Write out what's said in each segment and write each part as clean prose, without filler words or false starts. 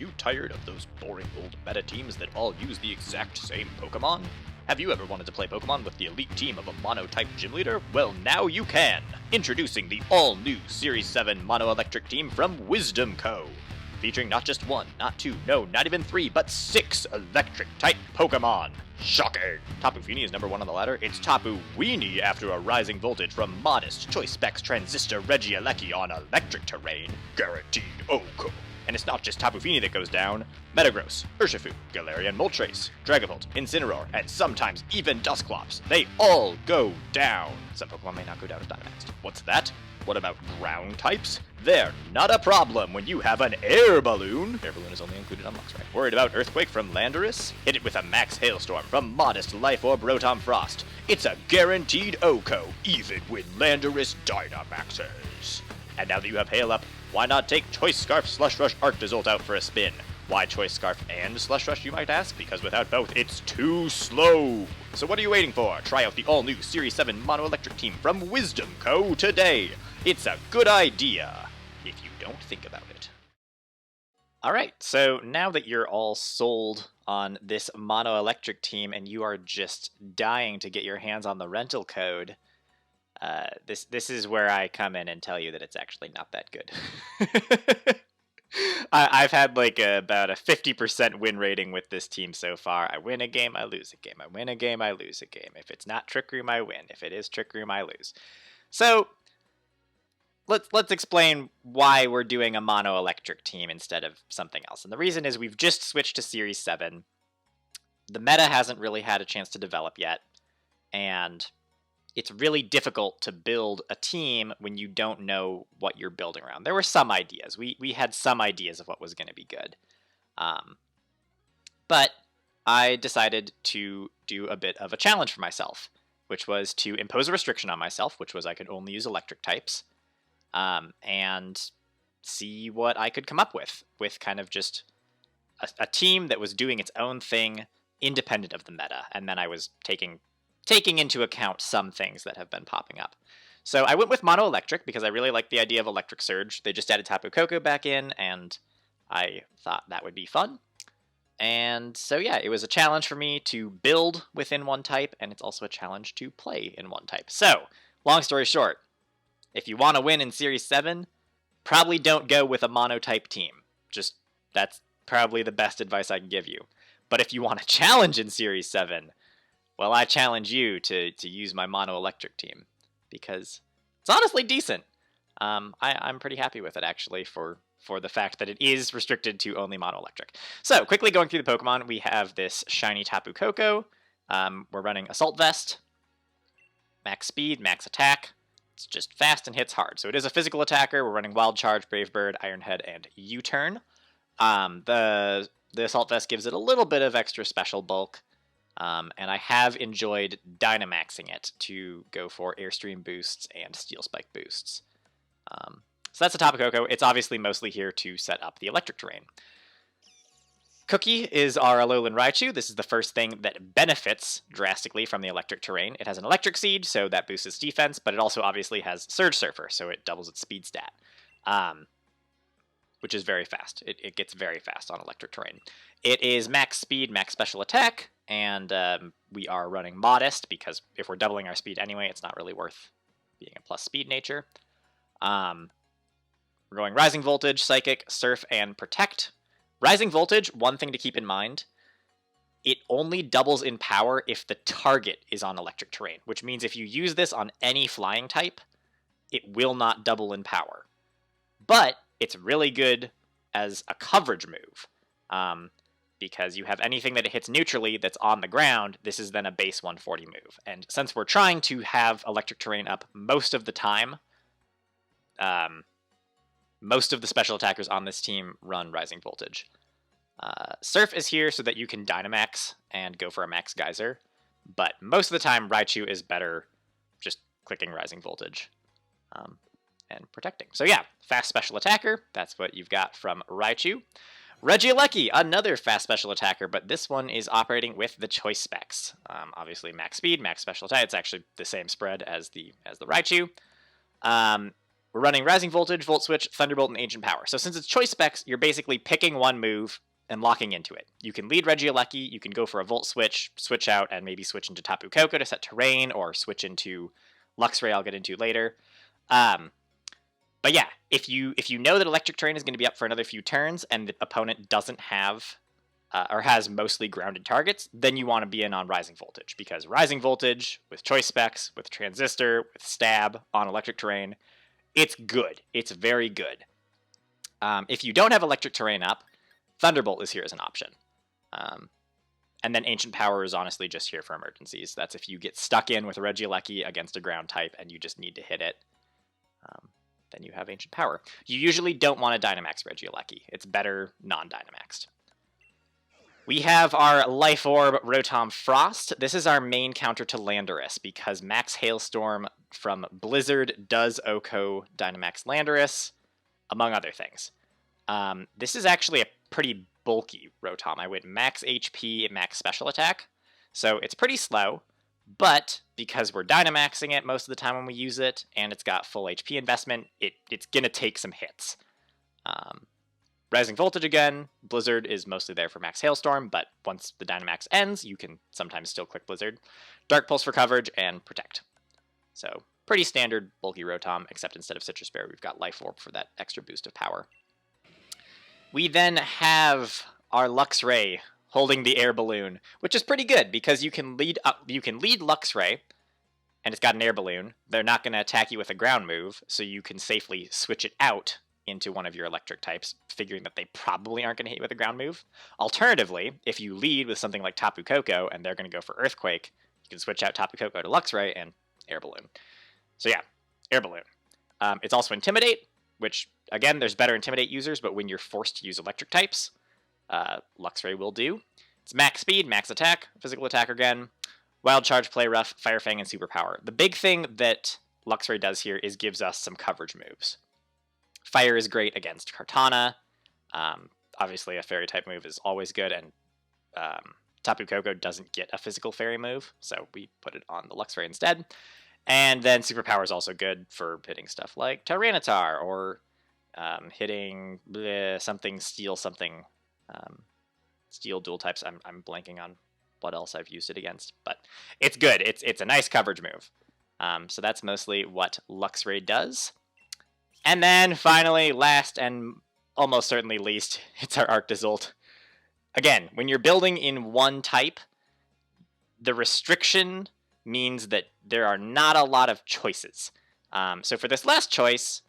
you tired of those boring old meta teams that all use the exact same Pokémon? Have you ever wanted to play Pokémon with the elite team of a Mono-type gym leader? Well, now you can! Introducing the all-new Series 7 Mono-Electric team from Wisdom Co. Featuring not just one, not two, no, not even three, but 6 Electric-type Pokémon! Shocking! Tapu Fini is number 1 on the ladder. It's Tapu Weenie after a rising voltage from Modest, Choice Specs, Transistor, Regi Lucky on electric terrain. Guaranteed Oko. And it's not just Tapu Fini that goes down. Metagross, Urshifu, Galarian Moltres, Dragapult, Incineroar, and sometimes even Dusclops. They all go down. Some Pokemon may not go down as Dynamaxed. What's that? What about ground types? They're not a problem when you have an air balloon. Air balloon is only included on Luxray. Worried about Earthquake from Landorus? Hit it with a Max Hailstorm from Modest, Life Orb, Rotom Frost. It's a guaranteed Oko, even when Landorus Dynamaxes. And now that you have Hail up, why not take Choice Scarf, Slush Rush, Arctissault out for a spin? Why Choice Scarf and Slush Rush, you might ask? Because without both, it's too slow. So what are you waiting for? Try out the all-new Series 7 Mono-Electric team from Wisdom Co. today. It's a good idea, if you don't think about it. Alright, so now that you're all sold on this Mono-Electric team and you are just dying to get your hands on the rental code, this is where I come in and tell you that it's actually not that good. I've had like about a 50% win rating with this team so far. I win a game, I lose a game. I win a game, I lose a game. If it's not Trick Room, I win. If it is Trick Room, I lose. So let's explain why we're doing a Mono-Electric team instead of something else. And the reason is we've just switched to Series 7. The meta hasn't really had a chance to develop yet. And it's really difficult to build a team when you don't know what you're building around. There were some ideas. We had some ideas of what was going to be good. But I decided to do a bit of a challenge for myself, which was to impose a restriction on myself, which was I could only use electric types, and see what I could come up with kind of just a team that was doing its own thing independent of the meta. And then I was taking into account some things that have been popping up. So I went with Mono Electric because I really like the idea of Electric Surge. They just added Tapu Koko back in, and I thought that would be fun. And so yeah, it was a challenge for me to build within one type, and it's also a challenge to play in one type. So, long story short, if you want to win in Series 7, probably don't go with a mono-type team. Just, that's probably the best advice I can give you. But if you want a challenge in Series 7, well, I challenge you to use my Mono-Electric team, because it's honestly decent. I'm pretty happy with it, actually, for the fact that it is restricted to only Mono-Electric. So, quickly going through the Pokemon, we have this shiny Tapu Koko. We're running Assault Vest, max speed, max attack. It's just fast and hits hard. So it is a physical attacker. We're running Wild Charge, Brave Bird, Iron Head, and U-Turn. The Assault Vest gives it a little bit of extra special bulk. And I have enjoyed Dynamaxing it to go for Airstream boosts and Steel Spike boosts. So that's a Tapu Koko. It's obviously mostly here to set up the electric terrain. Cookie is our Alolan Raichu. This is the first thing that benefits drastically from the electric terrain. It has an Electric Seed, so that boosts its defense, but it also obviously has Surge Surfer, so it doubles its speed stat, which is very fast. It gets very fast on electric terrain. It is max speed, max special attack, and we are running Modest, because if we're doubling our speed anyway, it's not really worth being a plus speed nature. We're going Rising Voltage, Psychic, Surf, and Protect. Rising Voltage, one thing to keep in mind, it only doubles in power if the target is on electric terrain, which means if you use this on any flying type, it will not double in power. But it's really good as a coverage move, because you have anything that it hits neutrally that's on the ground. This is then a base 140 move. And since we're trying to have electric terrain up most of the time, most of the special attackers on this team run Rising Voltage. Surf is here so that you can Dynamax and go for a Max Geyser, but most of the time Raichu is better just clicking Rising Voltage and protecting. So yeah, fast special attacker, that's what you've got from Raichu. Regi Lucky, another fast special attacker, but this one is operating with the choice specs. Obviously max speed, max special attack, it's actually the same spread as the Raichu. we're running Rising Voltage, Volt Switch, Thunderbolt, and Ancient Power. So since it's choice specs, you're basically picking one move and locking into it. You can lead Regi Lucky, you can go for a Volt Switch, switch out, and maybe switch into Tapu Koko to set terrain, or switch into Luxray I'll get into later. But yeah, if you know that Electric Terrain is going to be up for another few turns, and the opponent doesn't have, or has mostly grounded targets, then you want to be in on Rising Voltage, because Rising Voltage, with choice specs, with Transistor, with Stab on Electric Terrain, it's good. It's very good. If you don't have Electric Terrain up, Thunderbolt is here as an option. And then Ancient Power is honestly just here for emergencies. That's if you get stuck in with Regieleki against a ground type and you just need to hit it, then you have Ancient Power. You usually don't want to Dynamax Regieleki. It's better non-Dynamaxed. We have our Life Orb Rotom Frost. This is our main counter to Landorus, because Max Hailstorm from Blizzard does OHKO Dynamax Landorus, among other things. This is actually a pretty bulky Rotom. I went max HP, max special attack, so it's pretty slow, but because we're Dynamaxing it most of the time when we use it, and it's got full HP investment, it's gonna take some hits. Rising Voltage again, Blizzard is mostly there for max Hailstorm, but once the Dynamax ends, you can sometimes still click Blizzard. Dark Pulse for coverage, and Protect. So, pretty standard bulky Rotom, except instead of Citrus Berry, we've got Life Orb for that extra boost of power. We then have our Luxray holding the air balloon, which is pretty good because you can lead Luxray, and it's got an air balloon. They're not going to attack you with a ground move, so you can safely switch it out into one of your electric types, figuring that they probably aren't going to hit you with a ground move. Alternatively, if you lead with something like Tapu Koko and they're going to go for Earthquake, you can switch out Tapu Koko to Luxray and air balloon. So yeah, air balloon. It's also Intimidate, which, again, there's better Intimidate users, but when you're forced to use electric types, Luxray will do. It's max speed, max attack, physical attack again, wild charge, play rough, fire fang, and superpower. The big thing that Luxray does here is gives us some coverage moves. Fire is great against Kartana. Obviously, a fairy type move is always good, and Tapu Koko doesn't get a physical fairy move, so we put it on the Luxray instead. And then superpower is also good for hitting stuff like Tyranitar, or hitting something, steel something, steel dual types. I'm blanking on what else I've used it against, but it's good. It's a nice coverage move. So that's mostly what Luxray does. And then finally, last and almost certainly least, it's our Arctissault. Again, when you're building in one type, the restriction means that there are not a lot of choices. So for this last choice,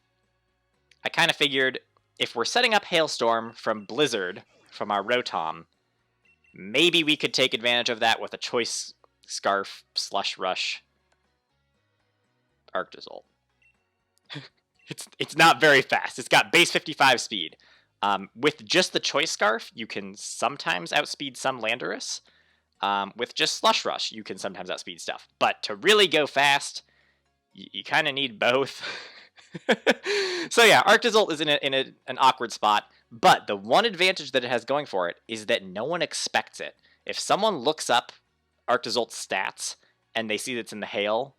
I kind of figured if we're setting up Hailstorm from Blizzard, from our Rotom, maybe we could take advantage of that with a Choice Scarf Slush Rush Arctissault. It's not very fast. It's got base 55 speed. With just the Choice Scarf, you can sometimes outspeed some Landorus. With just Slush Rush, you can sometimes outspeed stuff. But to really go fast, you kind of need both. So yeah, Arctissault is in an awkward spot. But the one advantage that it has going for it is that no one expects it. If someone looks up Arctissault's stats and they see that it's in the hail,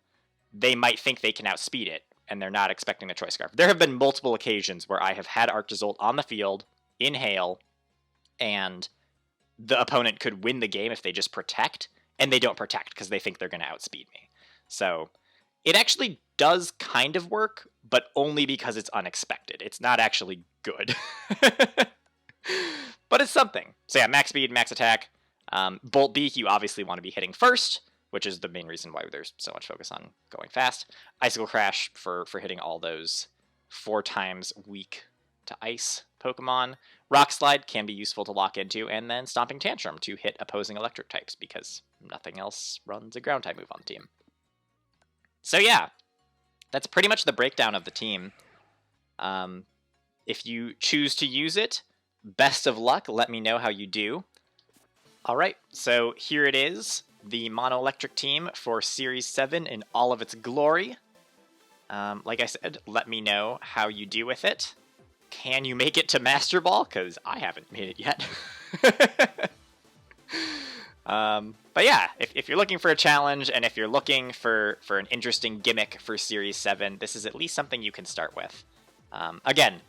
they might think they can outspeed it, and they're not expecting the Choice Scarf. There have been multiple occasions where I have had Arctissault on the field in hail, and the opponent could win the game if they just protect, and they don't protect because they think they're going to outspeed me. So it actually does kind of work, but only because it's unexpected. It's not actually good. But it's something. So yeah, max speed, max attack. Bolt Beak, you obviously want to be hitting first, which is the main reason why there's so much focus on going fast. Icicle Crash for hitting all those 4 times weak to ice Pokemon. Rock Slide can be useful to lock into, and then Stomping Tantrum to hit opposing electric types, because nothing else runs a ground type move on the team. So yeah, that's pretty much the breakdown of the team. If you choose to use it, best of luck. Let me know how you do. Alright, so here it is. The Mono-Electric team for Series 7 in all of its glory. Like I said, let me know how you do with it. Can you make it to Master Ball? Because I haven't made it yet. But yeah, if you're looking for a challenge and if you're looking for an interesting gimmick for Series 7, this is at least something you can start with. Again,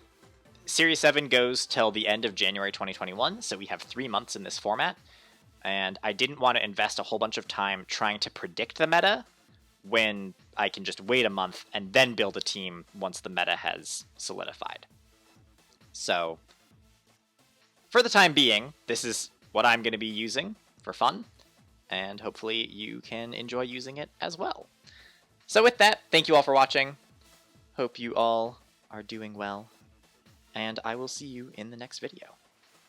Series 7 goes till the end of January 2021, so we have 3 months in this format, and I didn't want to invest a whole bunch of time trying to predict the meta when I can just wait a month and then build a team once the meta has solidified. So, for the time being, this is what I'm going to be using for fun, and hopefully you can enjoy using it as well. So with that, thank you all for watching. Hope you all are doing well, and I will see you in the next video.